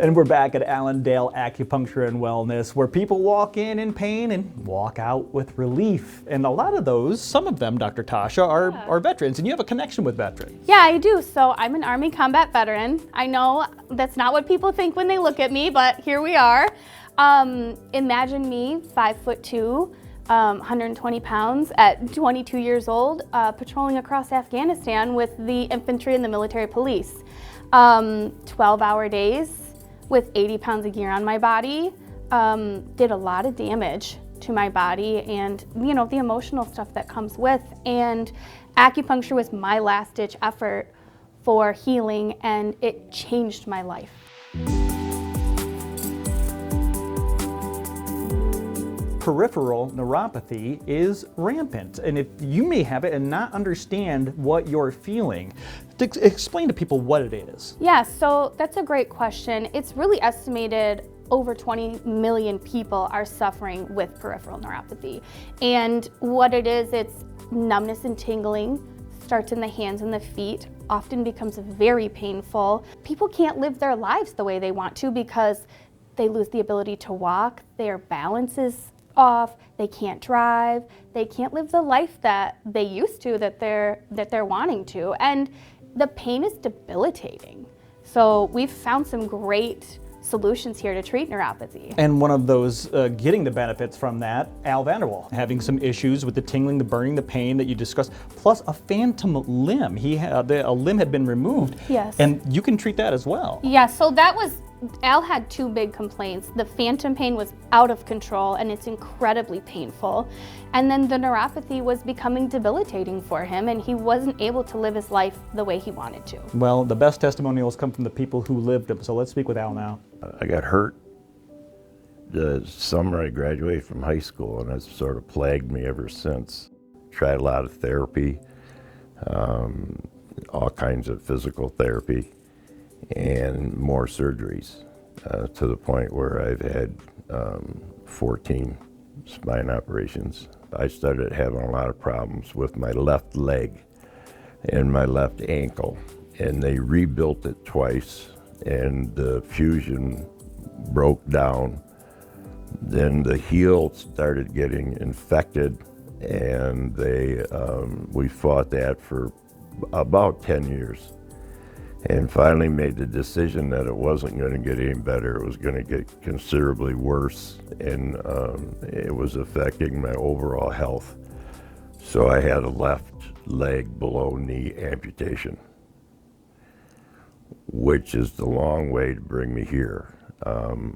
And we're back at Allendale Acupuncture and Wellness, where people walk in pain and walk out with relief. And a lot of those, some of them, Dr. Tasha, are veterans, and you have a connection with veterans. Yeah, I do. So I'm an Army combat veteran. I know that's not what people think when they look at me, but here we are. Imagine me, 5'2", 120 pounds at 22 years old, patrolling across Afghanistan with the infantry and the military police. 12-hour days with 80 pounds of gear on my body, did a lot of damage to my body and, you know, the emotional stuff that comes with. And acupuncture was my last-ditch effort for healing, and it changed my life. Peripheral neuropathy is rampant, and if you may have it and not understand what you're feeling, explain to people what it is. Yeah, so that's a great question. It's really estimated over 20 million people are suffering with peripheral neuropathy. And what it is, it's numbness and tingling, starts in the hands and the feet, often becomes very painful. People can't live their lives the way they want to because they lose the ability to walk, their balance is off, they can't drive, they can't live the life that they used to, that they're wanting to, and the pain is debilitating. So we've found some great solutions here to treat neuropathy. And one of those getting the benefits from that, Al Vanderwall, having some issues with the tingling, the burning, the pain that you discussed, plus a phantom limb. He had a limb had been removed. Yes. And you can treat that as well. Yeah, so that was, Al had two big complaints. The phantom pain was out of control and it's incredibly painful. And then the neuropathy was becoming debilitating for him and he wasn't able to live his life the way he wanted to. Well, the best testimonials come from the people who lived them. So let's speak with Al now. I got hurt the summer I graduated from high school, and it's sort of plagued me ever since. Tried a lot of therapy, all kinds of physical therapy, and more surgeries, to the point where I've had 14 spine operations. I started having a lot of problems with my left leg and my left ankle, and they rebuilt it twice, and the fusion broke down. Then the heel started getting infected, and we fought that for about 10 years. And finally made the decision that it wasn't going to get any better, it was going to get considerably worse, and it was affecting my overall health. So I had a left leg below knee amputation, which is the long way to bring me here.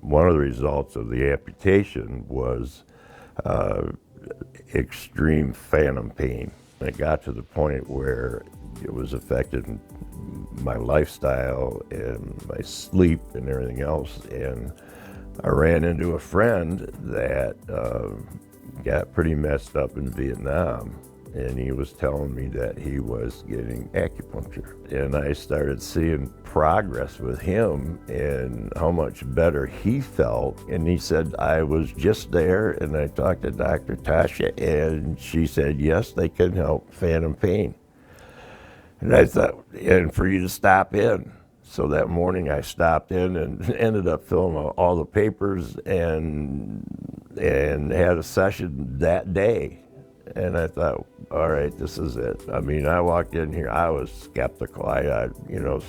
One of the results of the amputation was extreme phantom pain. It got to the point where it was affecting my lifestyle and my sleep and everything else. And I ran into a friend that got pretty messed up in Vietnam, and he was telling me that he was getting acupuncture. And I started seeing progress with him and how much better he felt. And he said, I was just there and I talked to Dr. Tasha, and she said, yes, they can help phantom pain. And I thought, and for you to stop in. So that morning I stopped in and ended up filling out all the papers and had a session that day. And I thought, all right, this is it. I mean, I walked in here, I was skeptical.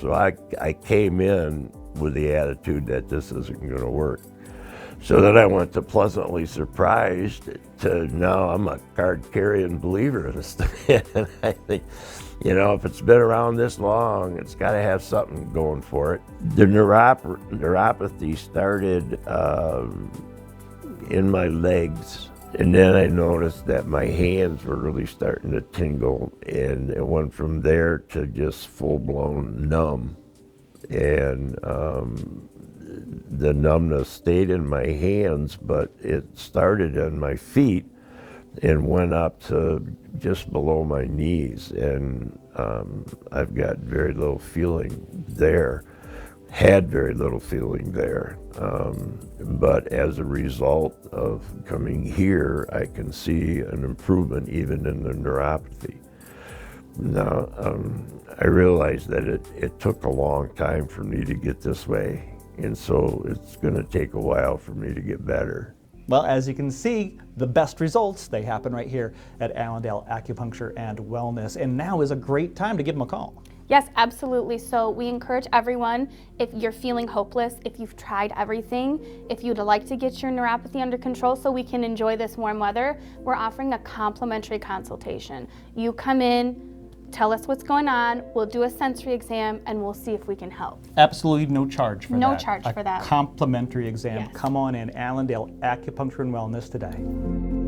So I came in with the attitude that this isn't going to work. So then I went to pleasantly surprised to now I'm a card-carrying believer in this thing. And I think, if it's been around this long, it's got to have something going for it. The neuropathy started in my legs. And then I noticed that my hands were really starting to tingle, and it went from there to just full-blown numb. And the numbness stayed in my hands, but it started in my feet and went up to just below my knees. And I've got very little feeling there. Had very little feeling there, but as a result of coming here, I can see an improvement even in the neuropathy. No, I realized that it took a long time for me to get this way, and so it's going to take a while for me to get better. Well, as you can see, the best results, they happen right here at Allendale Acupuncture and Wellness. And now is a great time to give them a call. Yes, absolutely. So we encourage everyone, if you're feeling hopeless, if you've tried everything, if you'd like to get your neuropathy under control so we can enjoy this warm weather, we're offering a complimentary consultation. You come in, tell us what's going on, we'll do a sensory exam, and we'll see if we can help. Absolutely no charge for that. No charge for that. A complimentary exam. Yes. Come on in, Allendale Acupuncture and Wellness today.